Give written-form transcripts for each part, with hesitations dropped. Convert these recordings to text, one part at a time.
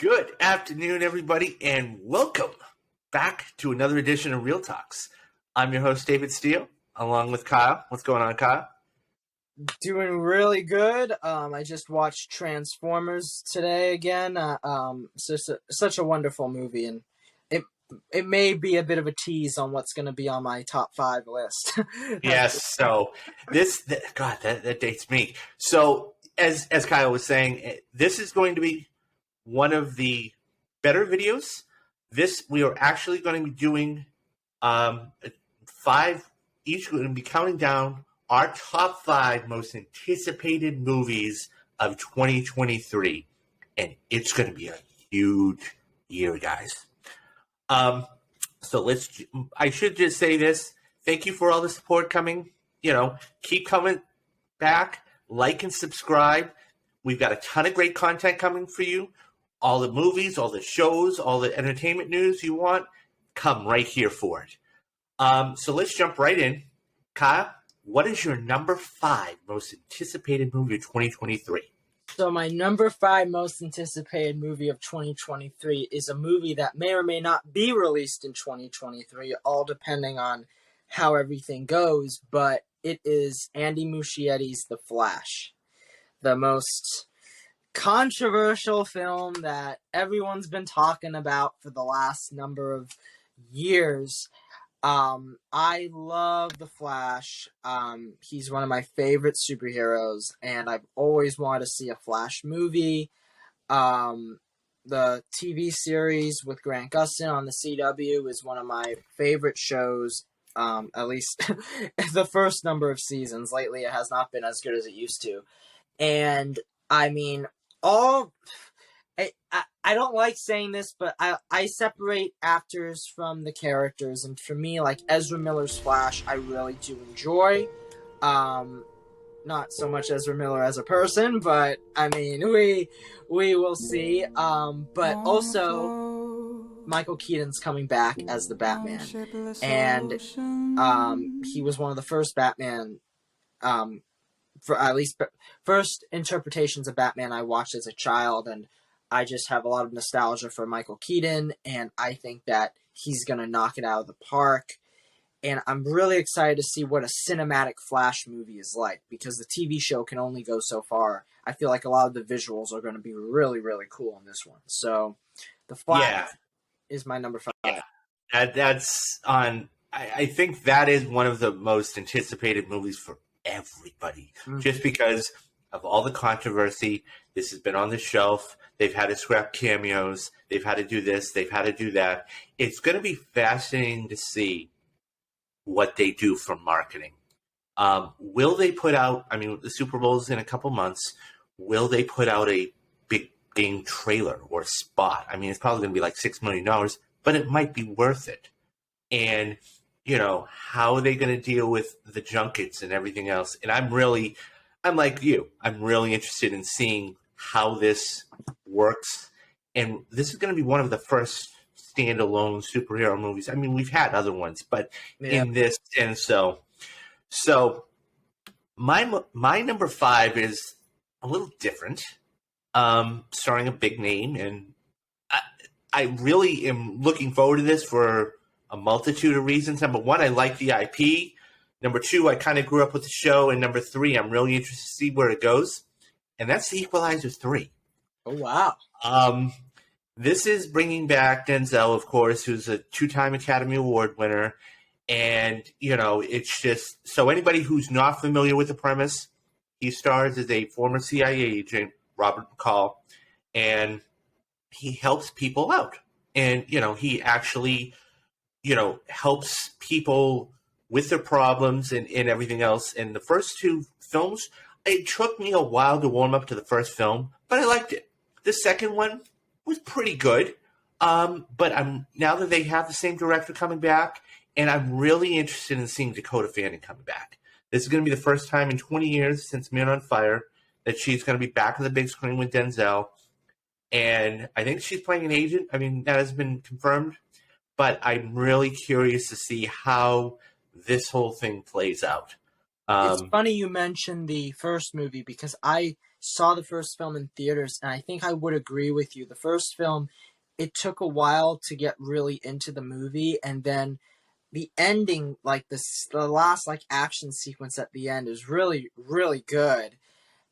Good afternoon, everybody, and welcome back to another edition of Real Talks. I'm your host, David Steele, along with Kyle. What's going on, Kyle? Doing really good. I just watched Transformers today again. It's just such a wonderful movie, and it may be a bit of a tease on what's going to be on my top 5 list. Yes, so that dates me. So, as Kyle was saying, this is going to be one of the better videos. We are actually going to be doing 5 each. We're going to be counting down our top 5 most anticipated movies of 2023. And it's going to be a huge year, guys. So I should just say this. Thank you for all the support coming. Keep coming back. Like and subscribe. We've got a ton of great content coming for you. All the movies, all the shows, all the entertainment news you want, come right here for it. So let's jump right in. Kyle, what is your number 5 most anticipated movie of 2023? So my number 5 most anticipated movie of 2023 is a movie that may or may not be released in 2023, all depending on how everything goes, but it is Andy Muschietti's The Flash. The most controversial film that everyone's been talking about for the last number of years. I love The Flash. He's one of my favorite superheroes, and I've always wanted to see a Flash movie. The TV series with Grant Gustin on the CW is one of my favorite shows, at least the first number of seasons. Lately, it has not been as good as it used to. And, I mean, I don't like saying this, but I separate actors from the characters, and for me, like Ezra Miller's Flash, I really do enjoy. Not so much Ezra Miller as a person, but I mean, we will see. But also, Michael Keaton's coming back as the Batman, and he was one of the first Batman. For at least first interpretations of Batman I watched as a child, and I just have a lot of nostalgia for Michael Keaton, and I think that he's going to knock it out of the park. And I'm really excited to see what a cinematic Flash movie is like, because the TV show can only go so far. I feel like a lot of the visuals are going to be really, really cool in this one. So, The Flash is my number 5. Yeah, that's on. I think that is one of the most anticipated movies for everybody, just because of all the controversy. This has been on the shelf. They've had to scrap cameos. They've had to do this. They've had to do that. It's going to be fascinating to see what they do for marketing. Will they put out, I mean, the Super Bowl is in a couple months. Will they put out a big game trailer or spot? I mean, it's probably going to be like $6 million, but it might be worth it. And how are they going to deal with the junkets and everything else? And I'm like you. I'm really interested in seeing how this works. And this is going to be one of the first standalone superhero movies. I mean, we've had other ones, but in this, and so my number 5 is a little different, starring a big name, and I really am looking forward to this for a multitude of reasons. Number 1, I like the IP. Number 2, I kind of grew up with the show. And number 3, I'm really interested to see where it goes. And that's the Equalizer 3. Oh, wow. This is bringing back Denzel, of course, who's a 2-time Academy Award winner. And, it's just, so anybody who's not familiar with the premise, he stars as a former CIA agent, Robert McCall, and he helps people out. And, he actually helps people with their problems and everything else. And the first 2 films, it took me a while to warm up to the first film, but I liked it. The second one was pretty good. But now that they have the same director coming back, and I'm really interested in seeing Dakota Fanning coming back. This is going to be the first time in 20 years since Man on Fire that she's going to be back on the big screen with Denzel. And I think she's playing an agent. I mean, that has been confirmed. But I'm really curious to see how this whole thing plays out. It's funny you mentioned the first movie, because I saw the first film in theaters, and I think I would agree with you. The first film, it took a while to get really into the movie, and then the ending, like the last like action sequence at the end, is really really good.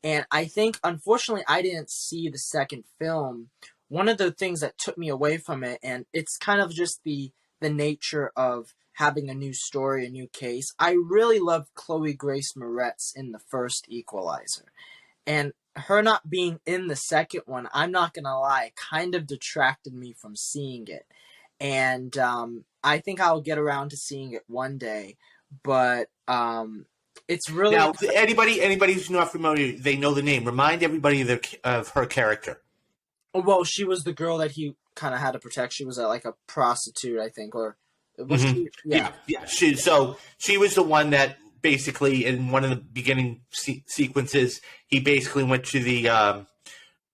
And I think, unfortunately, I didn't see the second film. One of the things that took me away from it, and it's kind of just the nature of having a new story, a new case. I really loved Chloe Grace Moretz in the first Equalizer, and her not being in the second one, I'm not gonna lie, kind of detracted me from seeing it. And I think I'll get around to seeing it one day, but it's really Now, anybody who's not familiar, they know the name. Remind everybody of her character. well. She was the girl that he kind of had to protect. She was like a prostitute, I think, or was Mhm. she? Yeah. Yeah. So she was the one that basically, in one of the beginning sequences, he basically went to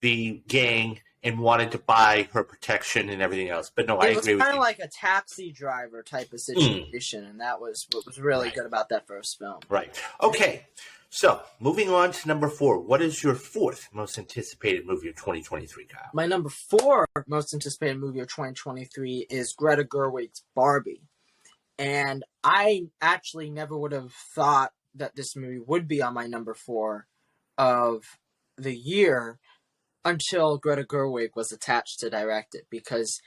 the gang and wanted to buy her protection and everything else. But no, I It was agree with kind of you. like a taxi driver type of situation, and that was what was really Right. good about that first film. Right. Okay. So moving on to number 4. What is your fourth most anticipated movie of 2023, Kyle? My number 4 most anticipated movie of 2023 is Greta Gerwig's Barbie. And I actually never would have thought that this movie would be on my number 4 of the year until Greta Gerwig was attached to direct it. Because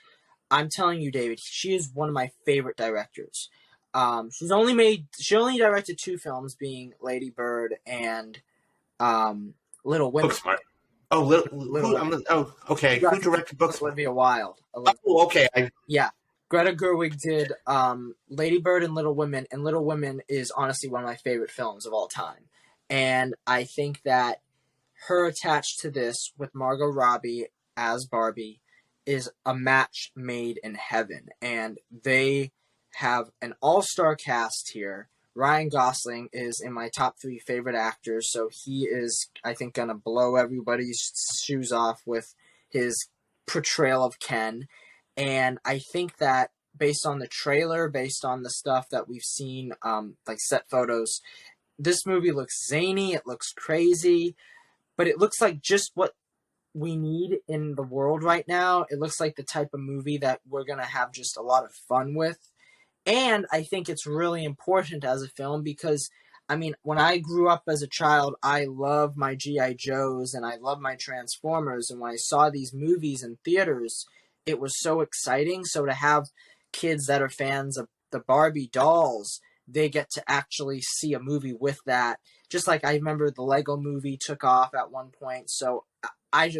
I'm telling you, David, she is one of my favorite directors. She only directed 2 films, being Lady Bird and Little Women. Booksmart. Oh, Little Women. Okay. Who directed Booksmart? Olivia Wilde. Oh, okay. Yeah. Greta Gerwig did Lady Bird and Little Women, and Little Women is honestly one of my favorite films of all time. And I think that her attached to this with Margot Robbie as Barbie is a match made in heaven. And they have an all-star cast here. Ryan Gosling is in my top 3 favorite actors, so he is, I think, going to blow everybody's shoes off with his portrayal of Ken. And I think that based on the trailer, based on the stuff that we've seen, like set photos, this movie looks zany, it looks crazy, but it looks like just what we need in the world right now. It looks like the type of movie that we're going to have just a lot of fun with. And I think it's really important as a film because, I mean, when I grew up as a child, I loved my G.I. Joes and I loved my Transformers. And when I saw these movies in theaters, it was so exciting. So to have kids that are fans of the Barbie dolls, they get to actually see a movie with that. Just like I remember the Lego movie took off at one point. So I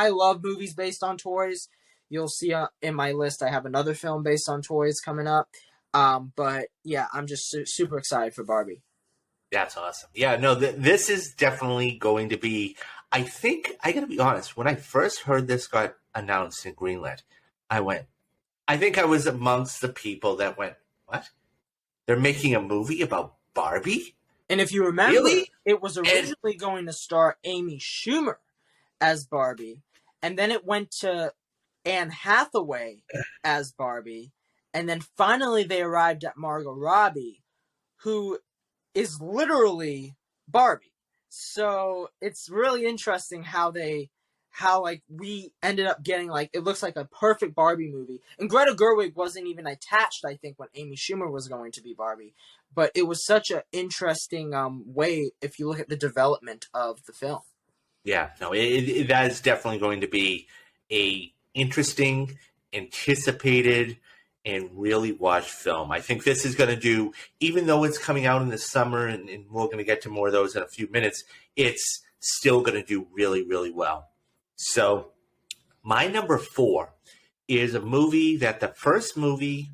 love movies based on toys. You'll see in my list I have another film based on toys coming up. But yeah, I'm just super excited for Barbie. That's awesome. Yeah, no, this is definitely going to be. I think I got to be honest. When I first heard this got announced in Greenland, I think I was amongst the people that went, "What? They're making a movie about Barbie?" And if you remember, Really? it was originally going to star Amy Schumer as Barbie, and then it went to Anne Hathaway as Barbie, and then finally they arrived at Margot Robbie, who is literally Barbie. So it's really interesting how we ended up getting it looks like a perfect Barbie movie. And Greta Gerwig wasn't even attached, I think, when Amy Schumer was going to be Barbie. But it was such an interesting way if you look at the development of the film. Yeah, no, that is definitely going to be a interesting, anticipated, and really watched film. I think this is going to do, even though it's coming out in the summer, and we're going to get to more of those in a few minutes, it's still going to do really, really well. So my number 4 is a movie that the first movie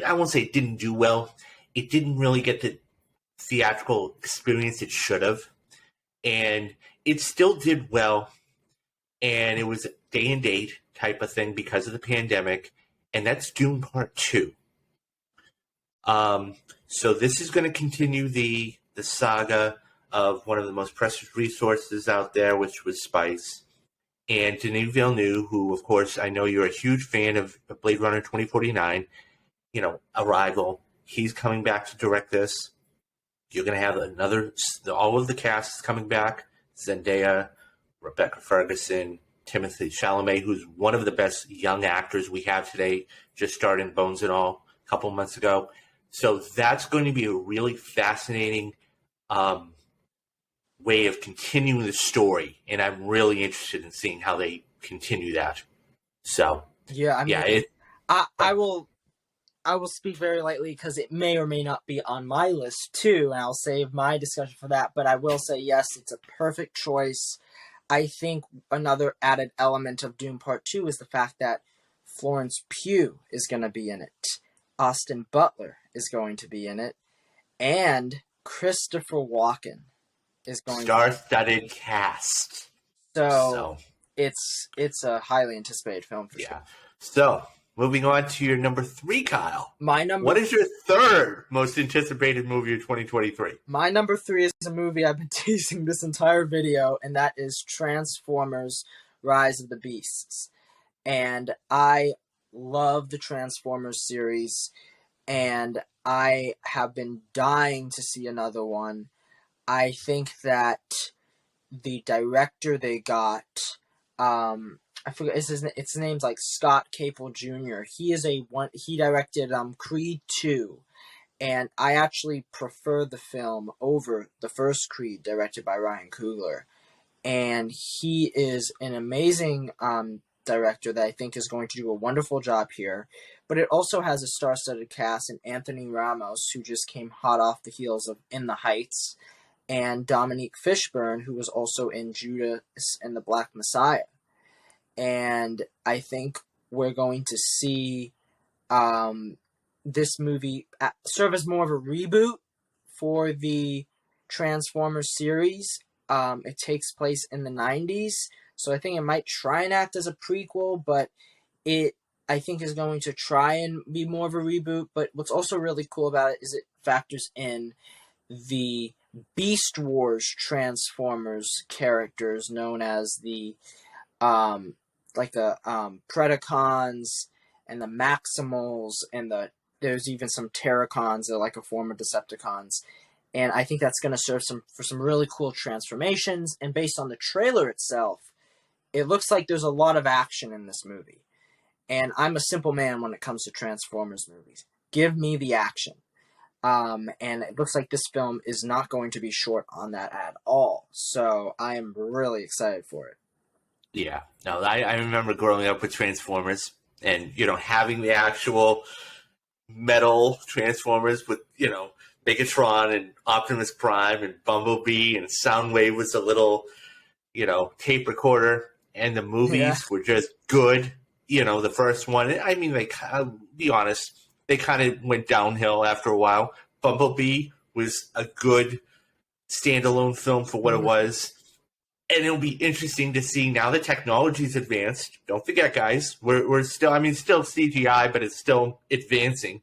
I won't say it didn't do well. It didn't really get the theatrical experience it should have. And it still did well. And it was a day and date type of thing because of the pandemic. And that's Dune Part 2. So this is going to continue the saga of one of the most precious resources out there, which was spice. And Denis Villeneuve, who, of course, I know you're a huge fan of Blade Runner 2049, Arrival. He's coming back to direct this. You're going to have all of the cast is coming back. Zendaya, Rebecca Ferguson, Timothée Chalamet, who's one of the best young actors we have today, just starred in Bones and All a couple months ago. So that's going to be a really fascinating way of continuing the story, and I'm really interested in seeing how they continue that. So yeah, I mean, yeah, I will speak very lightly because it may or may not be on my list too, and I'll save my discussion for that. But I will say yes, it's a perfect choice. I think another added element of Dune Part 2 is the fact that Florence Pugh is going to be in it. Austin Butler is going to be in it. And Christopher Walken is going star-studded cast. So it's a highly anticipated film for sure. So moving on to your number 3, Kyle. What is your third most anticipated movie of 2023? My number 3 is a movie I've been teasing this entire video, and that is Transformers: Rise of the Beasts. And I love the Transformers series, and I have been dying to see another one. I think that the director they got, I forget its name's like Scott Capel Jr. He directed Creed 2, and I actually prefer the film over the first Creed directed by Ryan Coogler. And he is an amazing director that I think is going to do a wonderful job here. But it also has a star-studded cast in Anthony Ramos, who just came hot off the heels of In the Heights, and Dominique Fishburne, who was also in Judas and the Black Messiah. And I think we're going to see this movie serve as more of a reboot for the Transformers series. It takes place in the 90s, so I think it might try and act as a prequel, but it, I think, is going to try and be more of a reboot. But what's also really cool about it is it factors in the Beast Wars Transformers characters known as the Predacons and the Maximals, and there's even some Terracons that are like a form of Decepticons. And I think that's going to serve for some really cool transformations. And based on the trailer itself, it looks like there's a lot of action in this movie. And I'm a simple man when it comes to Transformers movies. Give me the action. And it looks like this film is not going to be short on that at all. So I am really excited for it. Yeah. No, I remember growing up with Transformers and, having the actual metal Transformers with, Megatron and Optimus Prime and Bumblebee, and Soundwave was a little, tape recorder, and the movies were just good. The first one, I mean, I'll be honest, they kind of went downhill after a while. Bumblebee was a good standalone film for what it was. And it'll be interesting to see now the technology's advanced. Don't forget, guys, we're still CGI, but it's still advancing.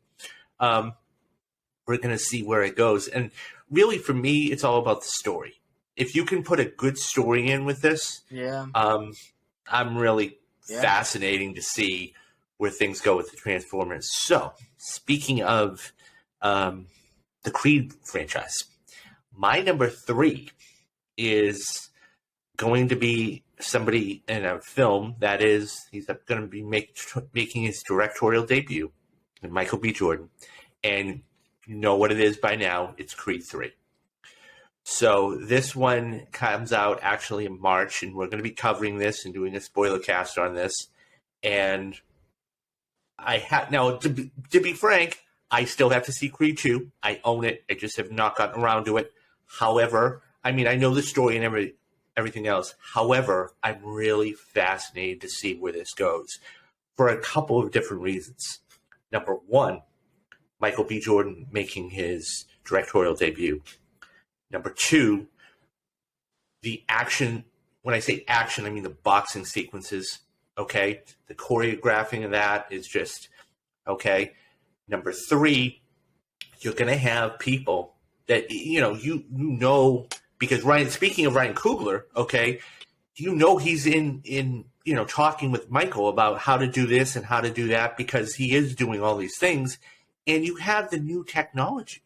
We're going to see where it goes. And really, for me, it's all about the story. If you can put a good story in with this, I'm really fascinating to see where things go with the Transformers. So, speaking of the Creed franchise, my number 3 is going to be somebody in a film that he's going to be making his directorial debut, Michael B. Jordan. And you know what it is by now. It's Creed 3. So this one comes out actually in March, and we're going to be covering this and doing a spoiler cast on this. And now, to be frank, I still have to see Creed 2. I own it. I just have not gotten around to it. However, I mean, I know the story and everything else. However, I'm really fascinated to see where this goes for a couple of different reasons. Number one, Michael B. Jordan making his directorial debut. Number 2, the action. When I say action, I mean the boxing sequences, okay? The choreographing of that is just, okay? Number 3, you're going to have people that, because speaking of Ryan Coogler, okay, he's in talking with Michael about how to do this and how to do that, because he is doing all these things. And you have the new technology.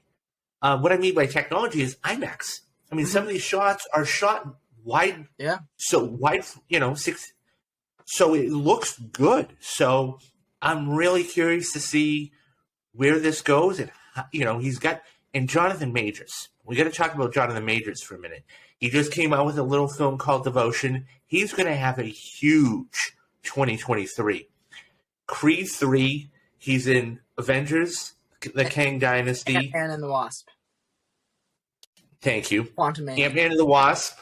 What I mean by technology is IMAX. I mean, some of these shots are shot wide, Yeah. so wide, six. So it looks good. So I'm really curious to see where this goes, and he's got and Jonathan Majors. We got to talk about Jonathan Majors for a minute. He just came out with a little film called Devotion. He's going to have a huge 2023. Creed 3. He's in Avengers, the Kang Dynasty. Ant-Man and the Wasp. Thank you. Quantumania. Ant-Man and the Wasp.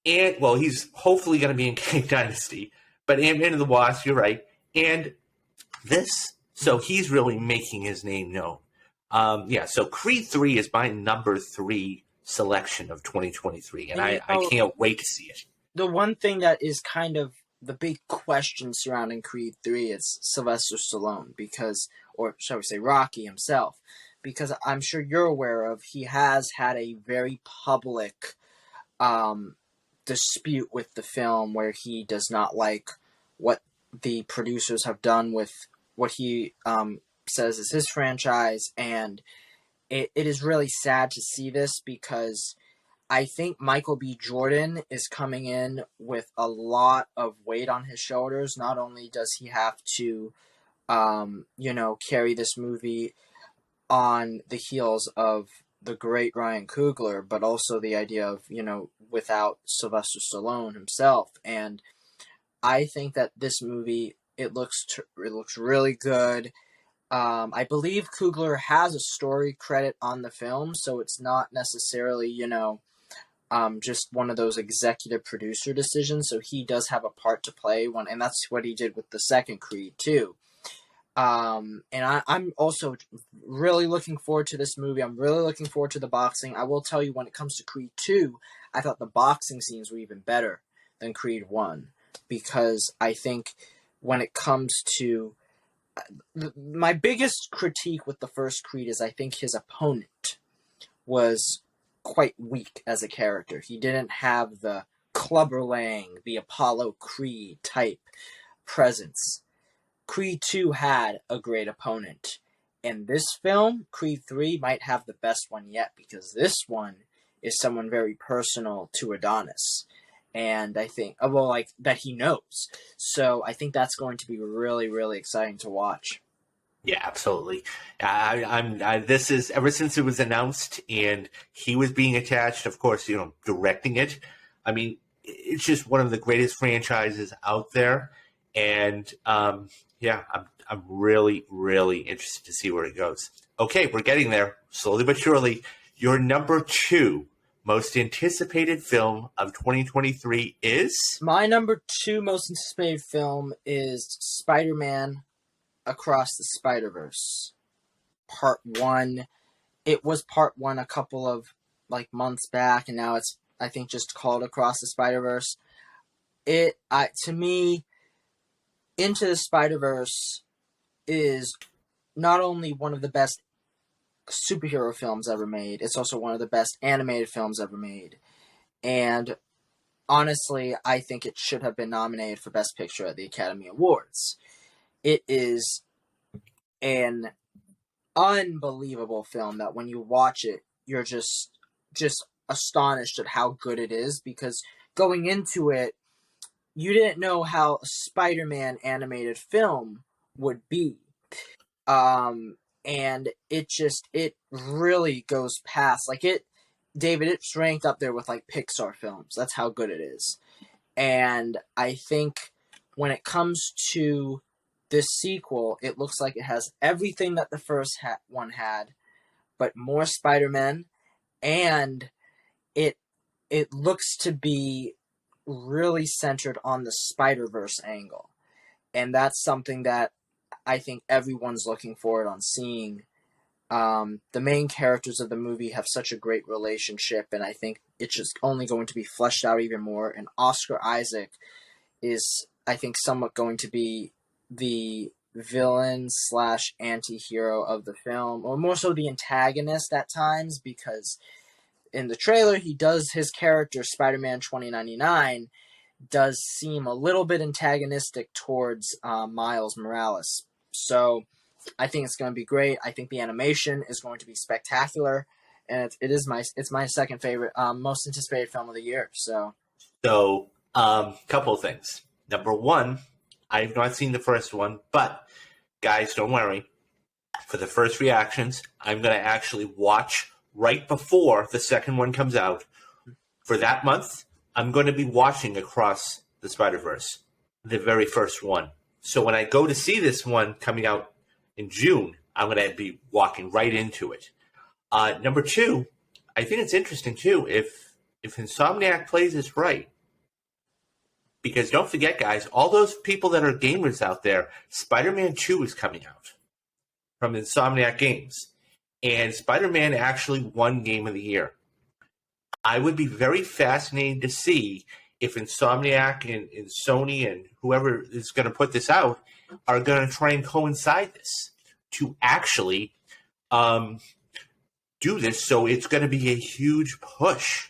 And, well, he's hopefully going to be in Kang Dynasty. But Ant-Man and the Wasp, you're right. And this, so he's really making his name known. So Creed 3 is my number 3 selection of 2023. And I can't wait to see it. The one thing that is kind of the big question surrounding Creed 3 is Sylvester Stallone, or shall we say Rocky himself, because I'm sure you're aware of, he has had a very public dispute with the film where he does not like what the producers have done with what he says is his franchise, and it is really sad to see this because I think Michael B. Jordan is coming in with a lot of weight on his shoulders. Not only does he have to, carry this movie on the heels of the great Ryan Coogler, but also the idea of, without Sylvester Stallone himself. And I think that this movie, it looks really good. I believe Coogler has a story credit on the film, so it's not necessarily, just one of those executive producer decisions. So he does have a part to play and that's what he did with the second Creed too. And I'm also really looking forward to this movie. I'm really looking forward to the boxing. I will tell you, when it comes to Creed 2, I thought the boxing scenes were even better than Creed 1, because I think when it comes to my biggest critique with the first Creed is I think his opponent was quite weak as a character. He didn't have the Clubber Lang, the Apollo Creed type presence. Creed 2 had a great opponent. And this film, Creed 3, might have the best one yet, because this one is someone very personal to Adonis. And I think, that he knows. So I think that's going to be really, really exciting to watch. Yeah, absolutely. This is ever since it was announced and he was being attached, of course, directing it. I mean, it's just one of the greatest franchises out there. And I'm really, really interested to see where it goes. Okay, we're getting there slowly but surely. Your number 2 most anticipated film of 2023 is? My number 2 most anticipated film is SpiderMan Across the Spider-Verse Part 1. It was Part 1 a couple of months back, and now it's, I think, just called Across the Spider-Verse. To me, Into the Spider-Verse is not only one of the best superhero films ever made, it's also one of the best animated films ever made. And honestly, I think it should have been nominated for Best Picture at the Academy Awards. It is an unbelievable film that when you watch it, you're just astonished at how good it is, because going into it, you didn't know how a Spider-Man animated film would be. And it really goes past, David, it's ranked up there with Pixar films. That's how good it is. And I think when it comes to this sequel, it looks like it has everything that the first one had, but more Spider-Man, and it looks to be really centered on the Spider-Verse angle. And that's something that I think everyone's looking forward on seeing. The main characters of the movie have such a great relationship, and I think it's just only going to be fleshed out even more. And Oscar Isaac is, I think, somewhat going to be the villain / anti-hero of the film, or more so the antagonist at times, because in the trailer, his character, Spider-Man 2099, does seem a little bit antagonistic towards Miles Morales. So I think it's going to be great. I think the animation is going to be spectacular. and it's my second favorite, most anticipated film of the year. So couple of things. Number one, I've not seen the first one, but guys, don't worry. For the first reactions, I'm going to actually watch right before the second one comes out. For that month, I'm going to be watching Across the Spider-Verse, the very first one. So when I go to see this one coming out in June, I'm going to be walking right into it. Number two, I think it's interesting too if Insomniac plays this right. Because don't forget, guys, all those people that are gamers out there, Spider-Man 2 is coming out from Insomniac Games. And Spider-Man actually won Game of the Year. I would be very fascinated to see if Insomniac and Sony and whoever is going to put this out are going to try and coincide this to actually do this. So it's going to be a huge push.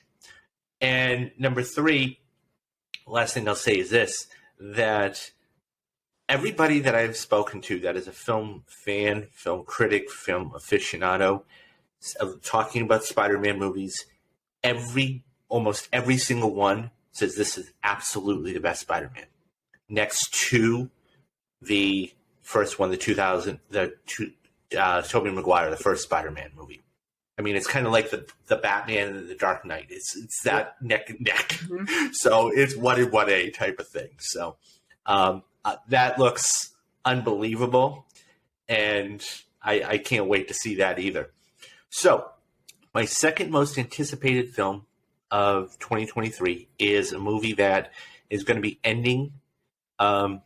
And number three, last thing I'll say is this, that everybody that I've spoken to that is a film fan, film critic, film aficionado, talking about Spider-Man movies, almost every single one says this is absolutely the best Spider-Man. Next to the first one, Tobey Maguire, the first Spider-Man movie. I mean, it's kind of like the Batman and the Dark Knight. It's that neck and neck. Mm-hmm. So it's 1A type of thing. So that looks unbelievable, and I can't wait to see that either. So my second most anticipated film of 2023 is a movie that is going to be ending. I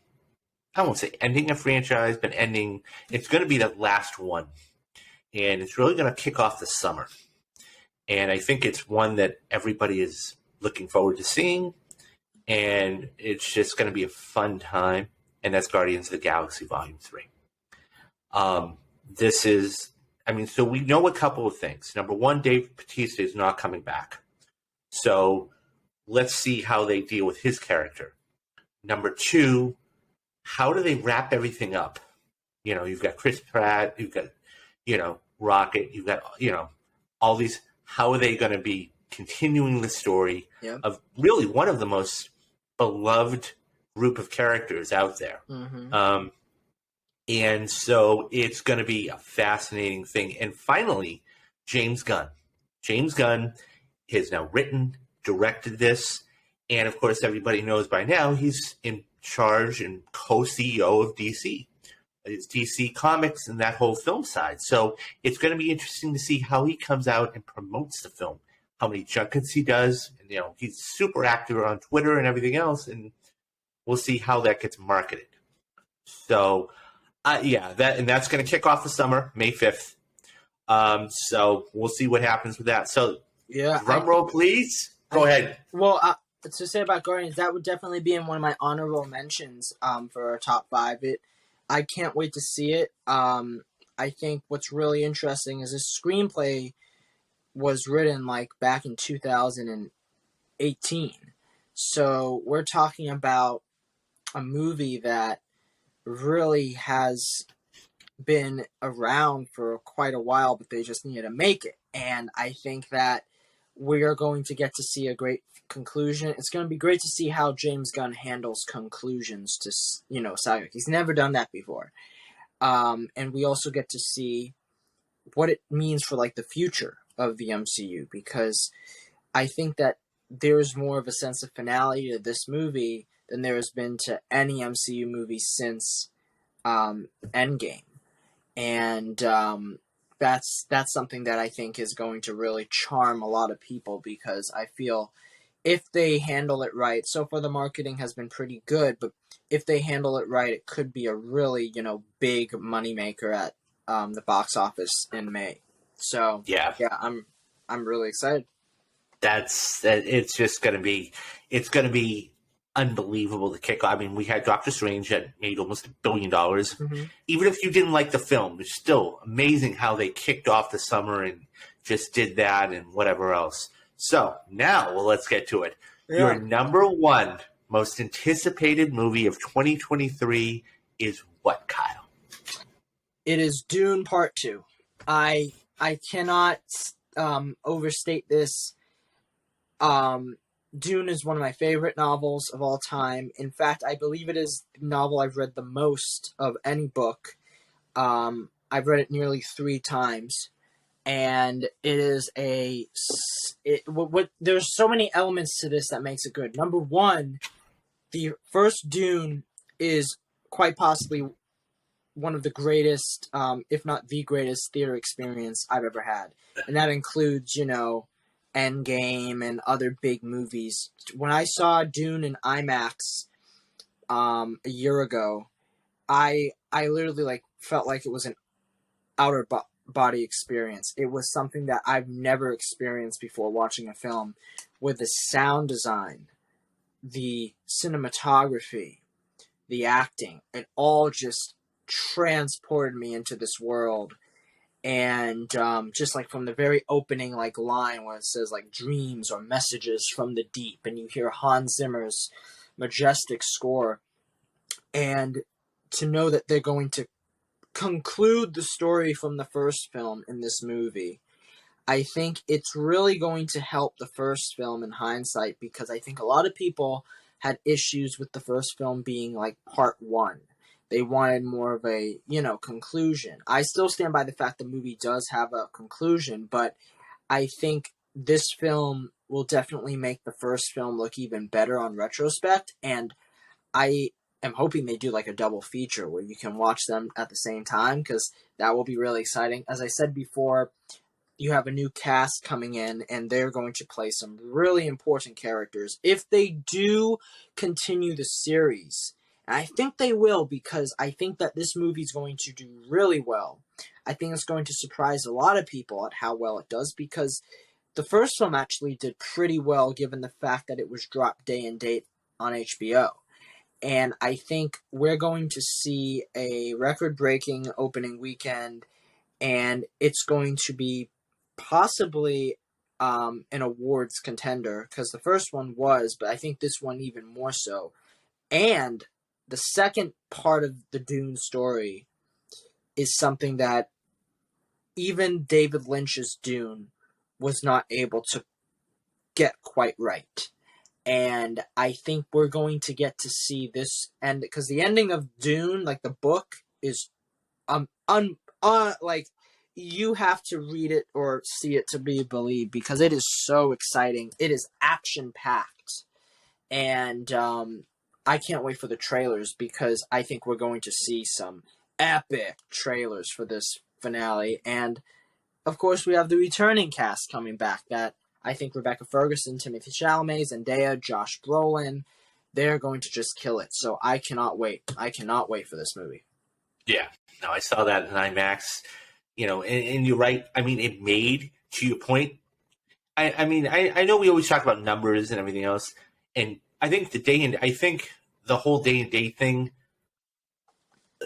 won't say ending a franchise, but it's going to be the last one. And it's really going to kick off the summer. And I think it's one that everybody is looking forward to seeing. And it's just going to be a fun time. And that's Guardians of the Galaxy Volume 3. So we know a couple of things. Number one, Dave Bautista is not coming back. So let's see how they deal with his character. Number two, how do they wrap everything up? You've got Chris Pratt, you've got, Rocket, you've got, all these. How are they going to be continuing the story of really one of the most beloved group of characters out there? Mm-hmm. And so it's going to be a fascinating thing. And finally, James Gunn. James Gunn has now written, directed this. And of course, everybody knows by now he's in charge and co-CEO of DC. It's DC Comics and that whole film side. So it's going to be interesting to see how he comes out and promotes the film, how many junkets he does. And, he's super active on Twitter and everything else, and we'll see how that gets marketed. So, that's going to kick off the summer, May 5th. So we'll see what happens with that. So, drum roll, please. Go ahead. Well, to say about Guardians, that would definitely be in one of my honorable mentions for our top 5. I can't wait to see it. I think what's really interesting is this screenplay was written back in 2018. So we're talking about a movie that really has been around for quite a while, but they just needed to make it. And I think that we are going to get to see a great conclusion. It's going to be great to see how James Gunn handles conclusions to, saga. He's never done that before. And we also get to see what it means for the future of the MCU, because I think that there's more of a sense of finality to this movie than there has been to any MCU movie since Endgame. And that's something that I think is going to really charm a lot of people, because I feel if they handle it right, so far the marketing has been pretty good, but if they handle it right, it could be a really, big moneymaker at the box office in May. So I'm really excited. It's just going to be unbelievable to kick off. I mean, we had Doctor Strange that made almost $1 billion. Mm-hmm. Even if you didn't like the film, it's still amazing how they kicked off the summer and just did that and whatever else. So now, let's get to it. Yeah. Your number one most anticipated movie of 2023 is what, Kyle? It is Dune Part 2. I cannot overstate this. Dune is one of my favorite novels of all time. In fact, I believe it is the novel I've read the most of any book. I've read it nearly 3 times, and it is there's so many elements to this that makes it good. Number one, the first Dune is quite possibly one of the greatest, if not the greatest, theater experience I've ever had, and that includes, Endgame and other big movies. When I saw Dune in IMAX a year ago, I literally felt like it was an outer body experience. It was something that I've never experienced before watching a film, with the sound design, the cinematography, the acting. It all just transported me into this world. And just from the very opening line where it says dreams or messages from the deep, and you hear Hans Zimmer's majestic score, and to know that they're going to conclude the story from the first film in this movie, I think it's really going to help the first film in hindsight, because I think a lot of people had issues with the first film being part 1. They wanted more of a, conclusion. I still stand by the fact the movie does have a conclusion, but I think this film will definitely make the first film look even better on retrospect, and I am hoping they do a double feature where you can watch them at the same time, because that will be really exciting. As I said before, you have a new cast coming in, and they're going to play some really important characters if they do continue the series. And I think they will, because I think that this movie is going to do really well. I think it's going to surprise a lot of people at how well it does, because the first film actually did pretty well given the fact that it was dropped day and date on HBO. And I think we're going to see a record-breaking opening weekend, and it's going to be possibly an awards contender, because the first one was, but I think this one even more so. And the second part of the Dune story is something that even David Lynch's Dune was not able to get quite right. And I think we're going to get to see this end, because the ending of Dune, the book, is you have to read it or see it to be believed, because it is so exciting. It is action packed, and I can't wait for the trailers, because I think we're going to see some epic trailers for this finale. And of course, we have the returning cast coming back. That I think Rebecca Ferguson, Timothée Chalamet, Zendaya, Josh Brolin, they're going to just kill it. So I cannot wait. I cannot wait for this movie. Yeah, no, I saw that in IMAX. And you're right. I mean, it made, to your point. I know we always talk about numbers and everything else, and I think the whole day and date thing,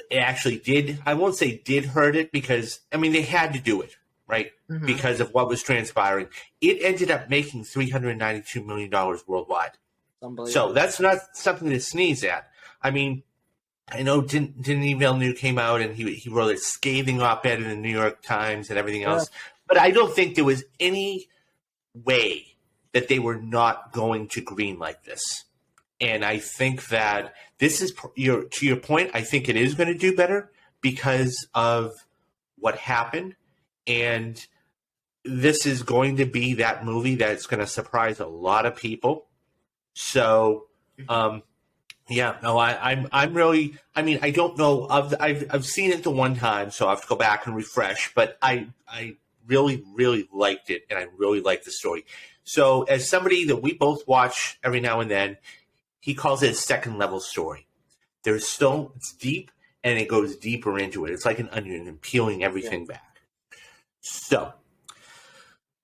it actually did. I won't say did hurt it, because they had to do it, right? Mm-hmm. Because of what was transpiring. It ended up making $392 million worldwide. So that's not something to sneeze at. I know Denis Villeneuve came out and he wrote a scathing op-ed in the New York Times and everything else, but I don't think there was any way that they were not going to greenlight this. And I think that this is to your point. I think it is going to do better because of what happened, and this is going to be that movie that's going to surprise a lot of people. So, yeah, no, I'm really. I don't know. I've seen it the one time, so I have to go back and refresh. But I really, really liked it, and I really liked the story. So, as somebody that we both watch every now and then, he calls it a second level story. It's deep, and it goes deeper into it. It's like an onion and peeling everything back. So,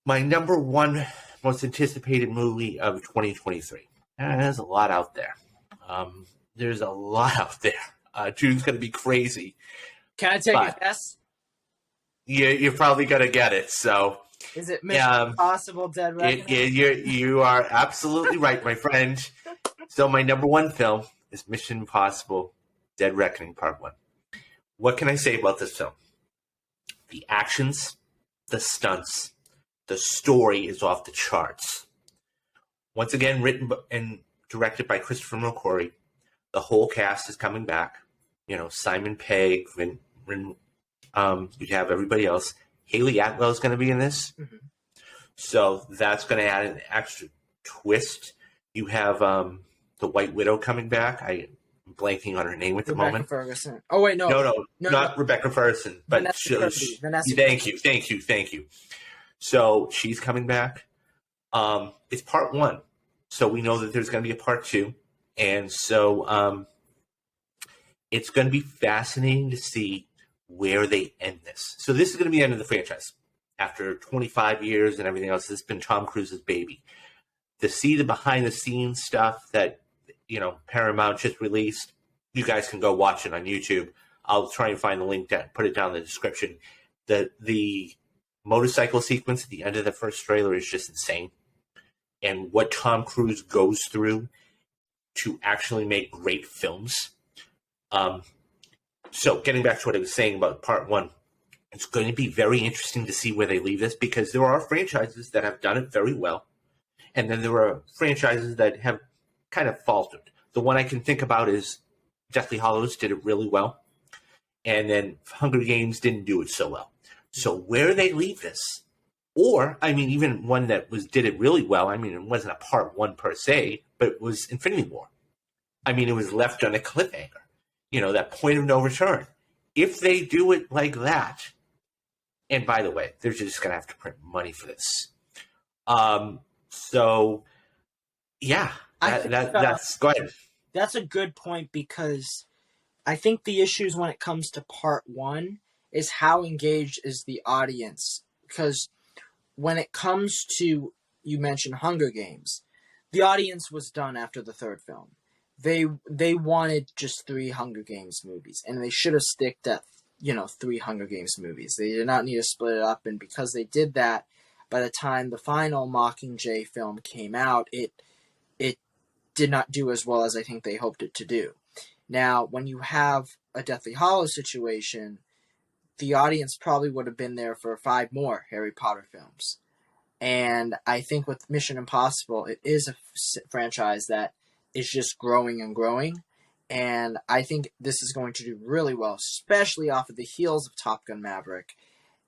my number one most anticipated movie of 2023. There's a lot out there. There's a lot out there. June's going to be crazy. Can I take a guess? You're probably going to get it. So, is it Mission Impossible: Dead Reckoning? You are absolutely right, my friend. So my number one film is Mission Impossible: Dead Reckoning Part 1. What can I say about this film? The actions, the stunts, The story is off the charts. Once again, written and directed by Christopher McQuarrie. The whole cast is coming back. You know, Simon Pegg, you have everybody else. Haley Atwell is going to be in this. Mm-hmm. So that's going to add an extra twist. You have the White Widow coming back. I'm blanking on her name at the Rebecca moment. Ferguson. Oh, wait, no, not Rebecca Ferguson. But Vanessa Thank you. So she's coming back. It's part 1. So we know that there's going to be a part 2. And so it's going to be fascinating to see where they end this. So this is going to be the end of the franchise. After 25 years and everything else, this has been Tom Cruise's baby. To see the behind-the-scenes stuff that, you know, Paramount just released, you guys can go watch it on YouTube. I'll try and find the link, put it down in the description. The motorcycle sequence at the end of the first trailer is just insane. And what Tom Cruise goes through to actually make great films. So getting back to what I was saying about part 1, it's going to be very interesting to see where they leave this, because there are franchises that have done it very well. And then there are franchises that have kind of faltered. The one I can think about is Deathly Hallows did it really well. And then Hunger Games didn't do it so well. So where they leave this, or, I mean, even one that did it really well, I mean, it wasn't a part 1 per se, but it was Infinity War. I mean, it was left on a cliffhanger. You know, that point of no return. If they do it like that, and by the way, they're just going to have to print money for this. So, yeah, that's go ahead. That's a good point, because I think the issues when it comes to part 1 is how engaged is the audience. Because when it comes to, you mentioned Hunger Games, the audience was done after the 3rd film. They wanted just 3 Hunger Games movies, and they should have sticked at, 3 Hunger Games movies. They did not need to split it up, and because they did that, by the time the final Mockingjay film came out, it did not do as well as I think they hoped it to do. Now, when you have a Deathly Hallows situation, the audience probably would have been there for 5 more Harry Potter films. And I think with Mission Impossible, it is a franchise that is just growing and growing. And I think this is going to do really well, especially off of the heels of Top Gun Maverick.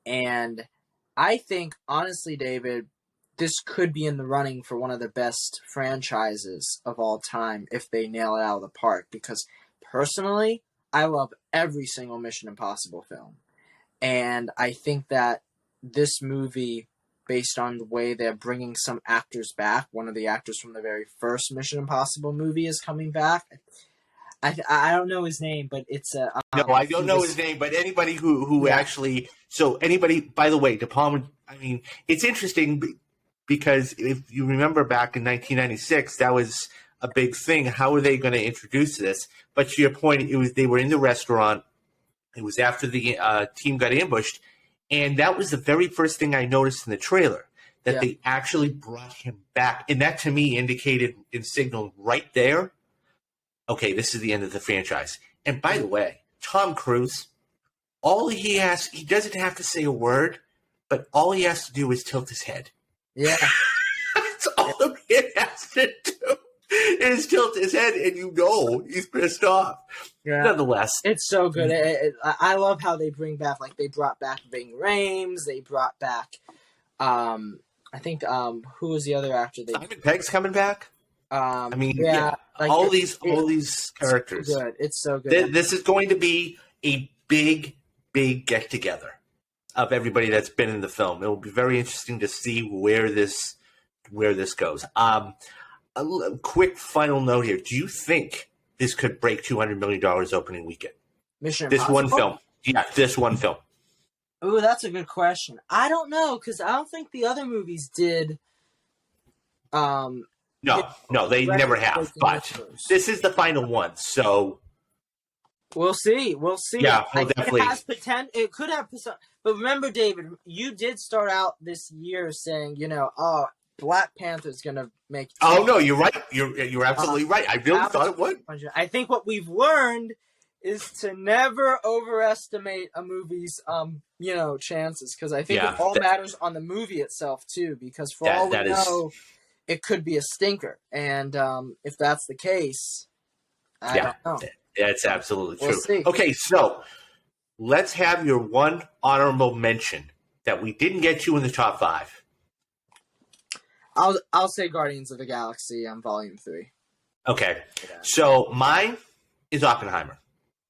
And I think, honestly, David, this could be in the running for one of the best franchises of all time if they nail it out of the park. Because personally, I love every single Mission Impossible film. And I think that this movie, based on the way they're bringing some actors back, one of the actors from the very first Mission Impossible movie is coming back. I don't know his name, but it's a... no, I don't know his name, but anybody who actually... So anybody, by the way, De Palma, I mean, it's interesting because if you remember back in 1996, that was a big thing. How are they going to introduce this? But to your point, they were in the restaurant. It was after the team got ambushed. And that was the very first thing I noticed in the trailer, that they actually brought him back. And that, to me, indicated and signaled right there, okay, this is the end of the franchise. And by the way, Tom Cruise, he doesn't have to say a word, but all he has to do is tilt his head. Yeah. That's all he has to do is tilt his head, and he's pissed off. Yeah. Nonetheless. It's so good. I love how they bring back, they brought back Ving Rhames, they brought back, I think, who was the other actor? Simon Pegg's coming back? Like all these characters. It's so good. This is going to be a big get-together of everybody that's been in the film. It will be very interesting to see where this goes. A quick final note here. Do you think this could break $200 million opening weekend? Mission This Impossible? one film. Yeah, this one film. Ooh, that's a good question. I don't know, because I don't think the other movies did. No, they never have. But this is the final one, so we'll see. Yeah, definitely. It has potential. It could have potential. But remember, David, you did start out this year saying, Black Panther's gonna make. Oh no, you're right. You're absolutely right. I really thought it would. I think what we've learned is to never overestimate a movie's chances, because I think it all matters on the movie itself too, because for all we know, it could be a stinker, and if that's the case, I don't know. That's absolutely true. We'll see. Okay, so let's have your one honorable mention that we didn't get you in the top 5. I'll say Guardians of the Galaxy on Volume 3. Okay, so mine is Oppenheimer.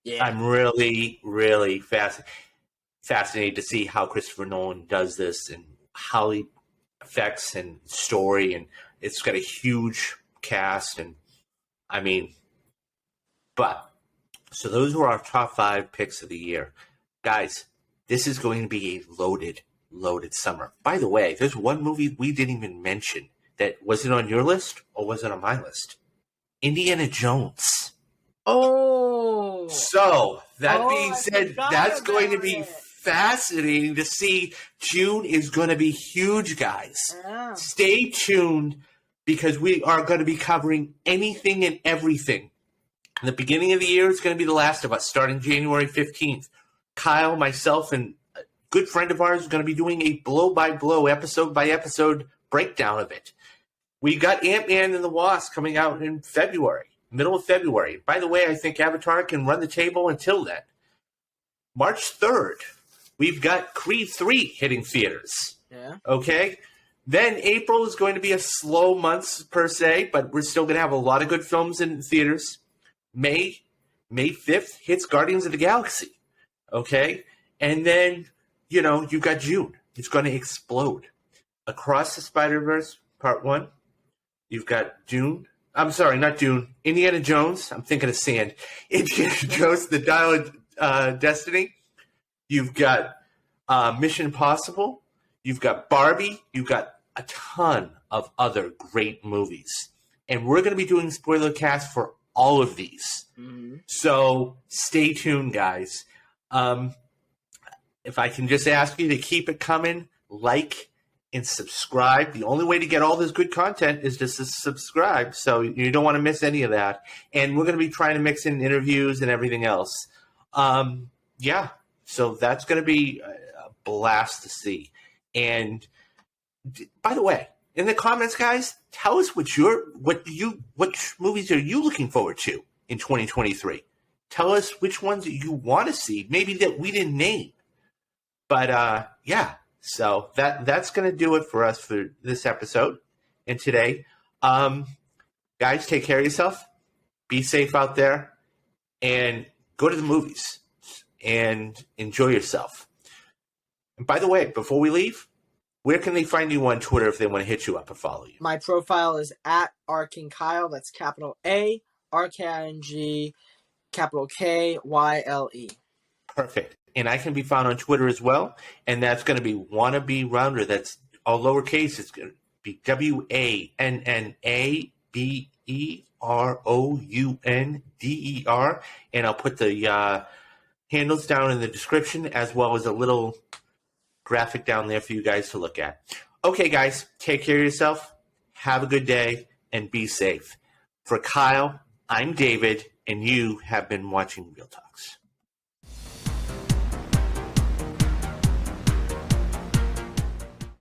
Yeah. I'm really, really fascinated to see how Christopher Nolan does this and how he affects and story, and it's got a huge cast, and I mean, so those were our top 5 picks of the year. Guys, this is going to be a loaded summer. By the way, there's one movie we didn't even mention that wasn't on your list or wasn't on my list. Indiana Jones. Oh. So, that being said, that's going to be fascinating to see. June is going to be huge, guys. Yeah. Stay tuned, because we are going to be covering anything and everything. The beginning of the year is going to be The Last of Us, starting January 15th. Kyle, myself, and a good friend of ours is going to be doing a blow-by-blow, episode-by-episode breakdown of it. We got Ant-Man and the Wasp coming out in February, middle of February. By the way, I think Avatar can run the table until then. March 3rd, we've got Creed 3 hitting theaters. Yeah. Okay? Then April is going to be a slow month per se, but we're still going to have a lot of good films in theaters. May 5th hits Guardians of the Galaxy. Okay? And then, you've got June. It's going to explode. Across the Spider-Verse, Part 1. You've got Dune. I'm sorry, not Dune. Indiana Jones. I'm thinking of sand. Indiana Jones, The Dial of Destiny. You've got Mission Impossible. You've got Barbie. You've got a ton of other great movies. And we're going to be doing spoiler cast for all of these. Mm-hmm. So stay tuned, guys. If I can just ask you to keep it coming, like and subscribe. The only way to get all this good content is just to subscribe, so you don't want to miss any of that. And we're going to be trying to mix in interviews and everything else. So that's going to be a blast to see. And by the way, in the comments, guys, tell us which movies are you looking forward to in 2023. Tell us which ones that you want to see, maybe that we didn't name. But so that's going to do it for us for this episode and today. Guys, take care of yourself. Be safe out there, and go to the movies and enjoy yourself. And by the way, before we leave, where can they find you on Twitter if they want to hit you up and follow you? My profile is at Arking Kyle. That's capital A, R-K-I-N-G, capital K-Y-L-E. Perfect. And I can be found on Twitter as well. And that's going to be Wannabe Rounder. That's all lowercase. It's going to be WANNABEROUNDER. And I'll put the handles down in the description, as well as a little graphic down there for you guys to look at. Okay, guys, take care of yourself. Have a good day and be safe. For Kyle, I'm David, and you have been watching Real Talks.